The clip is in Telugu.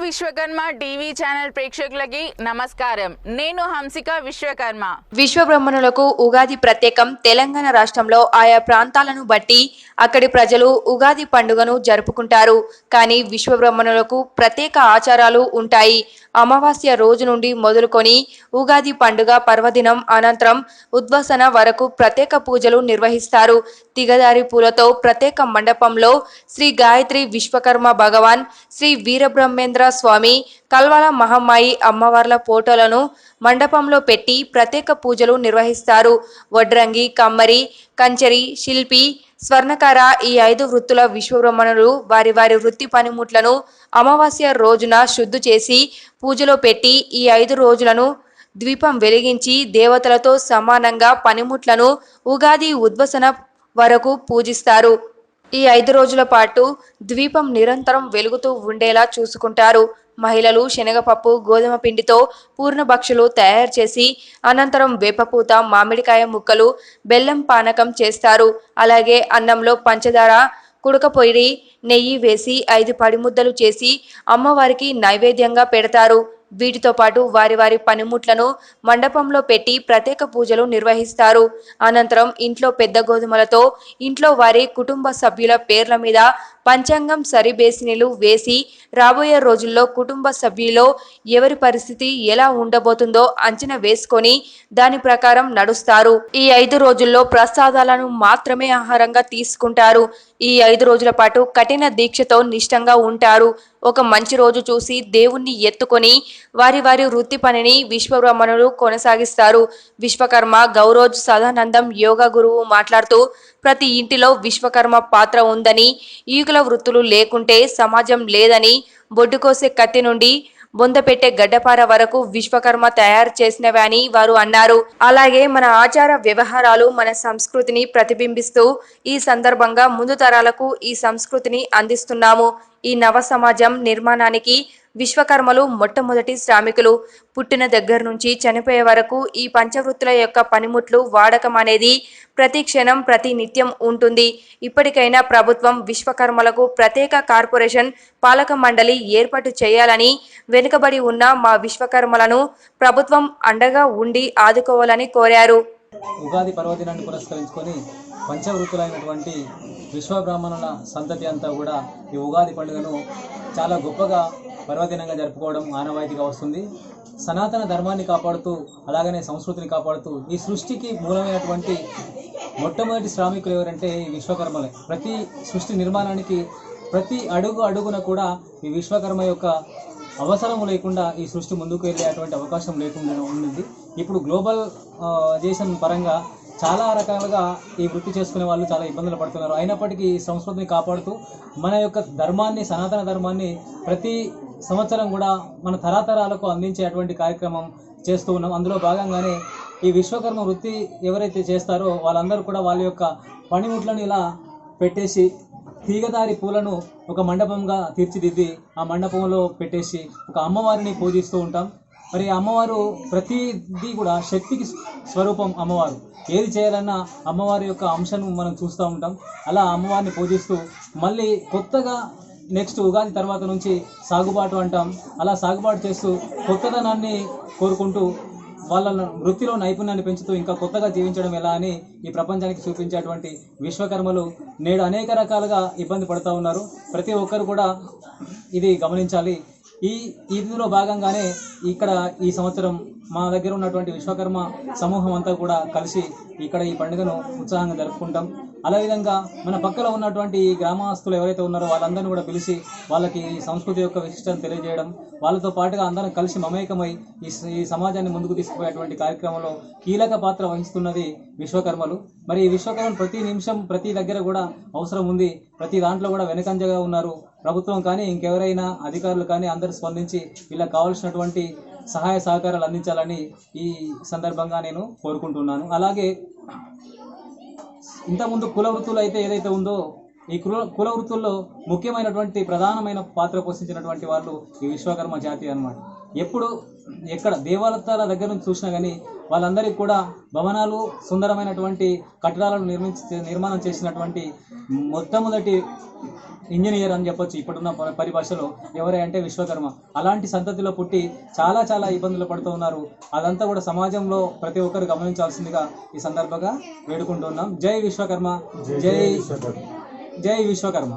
విశ్వకర్మ టీవీ ఛానల్ ప్రేక్షకులకి నమస్కారం. నేను హంసిక విశ్వకర్మ. విశ్వబ్రహ్మణులకు ఉగాది ప్రత్యేకం. తెలంగాణ రాష్ట్రంలో ఆయా ప్రాంతాలను బట్టి అక్కడి ప్రజలు ఉగాది పండుగను జరుపుకుంటారు. కానీ విశ్వబ్రహ్మణులకు ప్రత్యేక ఆచారాలు ఉంటాయి. అమావాస్య రోజు నుండి మొదలుకొని ఉగాది పండుగ పర్వదినం అనంతరం ఉద్వసన వరకు ప్రత్యేక పూజలు నిర్వహిస్తారు. తిగదారి పూలతో ప్రత్యేక మండపంలో శ్రీ గాయత్రి విశ్వకర్మ భగవాన్, శ్రీ వీరబ్రహ్మేంద్ర స్వామి, కల్వాల మహమ్మాయి అమ్మవార్ల ఫోటోలను మండపంలో పెట్టి ప్రత్యేక పూజలు నిర్వహిస్తారు. వడ్రంగి, కమ్మరి, కంచరి, శిల్పి, స్వర్ణకార ఈ 5 వృత్తుల విశ్వబ్రహ్మణులు వారి వారి వృత్తి పనిముట్లను అమావాస్య రోజున శుద్ధి చేసి పూజలో పెట్టి ఈ 5 రోజులను ద్వీపం వెలిగించి దేవతలతో సమానంగా పనిముట్లను ఉగాది ఉద్వసన వరకు పూజిస్తారు. ఈ 5 రోజుల పాటు ద్వీపం నిరంతరం వెలుగుతూ ఉండేలా చూసుకుంటారు. మహిళలు శనగపప్పు, గోధుమ పిండితో పూర్ణభక్షులు తయారు చేసి అనంతరం వేపపూత, మామిడికాయ ముక్కలు, బెల్లం పానకం చేస్తారు. అలాగే అన్నంలో పంచదార, కుడకపోయి నెయ్యి వేసి 5 పడిముద్దలు చేసి అమ్మవారికి నైవేద్యంగా పెడతారు. వీటితో పాటు వారి వారి పనిముట్లను మండపంలో పెట్టి ప్రత్యేక పూజలు నిర్వహిస్తారు. అనంతరం ఇంట్లో పెద్ద గోధుమలతో ఇంట్లో వారి కుటుంబ సభ్యుల పేర్ల మీద పంచాంగం సరిబేసినీలు వేసి రాబోయే రోజుల్లో కుటుంబ సభ్యుల్లో ఎవరి పరిస్థితి ఎలా ఉండబోతుందో అంచనా వేసుకొని దాని ప్రకారం నడుస్తారు. ఈ 5 రోజుల్లో ప్రసాదాలను మాత్రమే ఆహారంగా తీసుకుంటారు. ఈ 5 రోజుల పాటు కఠిన దీక్షతో నిష్టంగా ఉంటారు. ఒక మంచి రోజు చూసి దేవుణ్ణి ఎత్తుకొని వారి వారి వృత్తి పనిని విశ్వబ్రహ్మణులు కొనసాగిస్తారు. విశ్వకర్మ గౌరోజ్ సదానందం యోగా గురువు మాట్లాడుతూ ప్రతి ఇంటిలో విశ్వకర్మ పాత్ర ఉందని, ఈకుల వృత్తులు లేకుంటే సమాజం లేదని, బొడ్డుకోసే కత్తి నుండి బొందపెట్టే గడ్డపార వరకు విశ్వకర్మ తయారు చేసినవి అని వారు అన్నారు. అలాగే మన ఆచార వ్యవహారాలు మన సంస్కృతిని ప్రతిబింబిస్తూ ఈ సందర్భంగా ముందు తరాలకు ఈ సంస్కృతిని అందిస్తున్నాము. ఈ నవ సమాజం నిర్మాణానికి విశ్వకర్మలు మొట్టమొదటి శ్రామికులు. పుట్టిన దగ్గర నుంచి చనిపోయే వరకు ఈ పంచవృత్తుల యొక్క పనిముట్లు వాడకం అనేది ప్రతి క్షణం ప్రతి నిత్యం ఉంటుంది. ఇప్పటికైనా ప్రభుత్వం విశ్వకర్మలకు ప్రత్యేక కార్పొరేషన్, పాలక మండలి ఏర్పాటు చేయాలని, వెనుకబడి ఉన్న మా విశ్వకర్మలను ప్రభుత్వం అండగా ఉండి ఆదుకోవాలని కోరారు. ఉగాది పర్వదినాన్ని పురస్కరించుకొని పంచవృత్తులైనటువంటి విశ్వబ్రాహ్మణుల సంతతి అంతా కూడా ఈ ఉగాది పండుగను చాలా గొప్పగా పర్వదినంగా జరుపుకోవడం ఆనవాయితీగా వస్తుంది. సనాతన ధర్మాన్ని కాపాడుతూ అలాగనే సంస్కృతిని కాపాడుతూ ఈ సృష్టికి మూలమైనటువంటి మొట్టమొదటి శ్రామికులు ఎవరంటే ఈ విశ్వకర్మలే. ప్రతి సృష్టి నిర్మాణానికి ప్రతి అడుగున కూడా ఈ విశ్వకర్మ యొక్క అవసరం లేకుండా ఈ సృష్టి ముందుకు వెళ్ళేటువంటి అవకాశం లేకుండా ఉండింది. ఇప్పుడు గ్లోబలైజేషన్ పరంగా చాలా రకాలుగా ఈ వృత్తి చేసుకునే వాళ్ళు చాలా ఇబ్బందులు పడుతున్నారు. అయినప్పటికీ ఈ సంస్కృతిని కాపాడుతూ మన యొక్క ధర్మాన్ని, సనాతన ధర్మాన్ని ప్రతి సంవత్సరం కూడా మన తరతరాలకు అందించేటువంటి కార్యక్రమం చేస్తూ ఉన్నాం. అందులో భాగంగానే ఈ విశ్వకర్మ వృత్తి ఎవరైతే చేస్తారో వాళ్ళందరూ కూడా వాళ్ళ యొక్క పనిముట్లను ఇలా పెట్టేసి తీగదారి పూలను ఒక మండపంగా తీర్చిదిద్ది ఆ మండపంలో పెట్టేసి ఒక అమ్మవారిని పూజిస్తూ ఉంటాం. మరి అమ్మవారు ప్రతిదీ కూడా శక్తికి స్వరూపం. అమ్మవారు ఏది చేయాలన్నా అమ్మవారి యొక్క అంశను మనం చూస్తూ ఉంటాం. అలా అమ్మవారిని పూజిస్తూ మళ్ళీ కొత్తగా నెక్స్ట్ ఉగాది తర్వాత నుంచి సాగుబాటు అంటాం. అలా సాగుబాటు చేస్తూ కొత్తదనాన్ని కోరుకుంటూ వాళ్ళ వృత్తిలో నైపుణ్యాన్ని పెంచుతూ ఇంకా కొత్తగా జీవించడం ఎలా అని ఈ ప్రపంచానికి చూపించేటువంటి విశ్వకర్మలు నేడు అనేక రకాలుగా ఇబ్బంది పడుతూ ఉన్నారు. ప్రతి ఒక్కరు కూడా ఇది గమనించాలి. ఇందులో భాగంగానే ఇక్కడ ఈ సంవత్సరం మా దగ్గర ఉన్నటువంటి విశ్వకర్మ సమూహం అంతా కూడా కలిసి ఇక్కడ ఈ పండుగను ఉత్సాహంగా జరుపుకుంటాం. అదేవిధంగా మన పక్కన ఉన్నటువంటి ఈ గ్రామస్తులు ఎవరైతే ఉన్నారో వాళ్ళందరినీ కూడా పిలిచి వాళ్ళకి ఈ సంస్కృతి యొక్క విశిష్టతను తెలియజేయడం, వాళ్ళతో పాటుగా అందరం కలిసి మమేకమై ఈ సమాజాన్ని ముందుకు తీసుకుపోయేటువంటి కార్యక్రమంలో కీలక పాత్ర వహిస్తున్నది విశ్వకర్మలు. మరి ఈ విశ్వకర్మలు ప్రతి నిమిషం ప్రతి దగ్గర కూడా అవసరం ఉంది. ప్రతి దాంట్లో కూడా వెనుకంజగా ఉన్నారు. ప్రభుత్వం కానీ ఇంకెవరైనా అధికారులు కానీ అందరూ స్పందించి వీళ్ళకి కావాల్సినటువంటి సహాయ సహకారాలు అందించాలని ఈ సందర్భంగా నేను కోరుకుంటున్నాను. అలాగే ఇంతకుముందు కుల వృత్తులు అయితే ఏదైతే ఉందో ఈ కుల వృత్తుల్లో ముఖ్యమైనటువంటి ప్రధానమైన పాత్ర పోషించినటువంటి వాళ్ళు ఈ విశ్వకర్మ జాతి అన్నమాట. ఎప్పుడు ఎక్కడ దేవాలయాల దగ్గర నుంచి చూసినా కానీ వాళ్ళందరికీ కూడా భవనాలు, సుందరమైనటువంటి కట్టడాలను నిర్మాణం చేసినటువంటి మొట్టమొదటి ఇంజనీర్ అని చెప్పొచ్చు ఇప్పుడున్న పరిభాషలో ఎవరే అంటే విశ్వకర్మ. అలాంటి సంతతిలో పుట్టి చాలా ఇబ్బందులు పడుతూ ఉన్నారు. అదంతా కూడా సమాజంలో ప్రతి ఒక్కరు గమనించాల్సిందిగా ఈ సందర్భంగా వేడుకుంటున్నాం. జై విశ్వకర్మ, జై విశ్వకర్మ.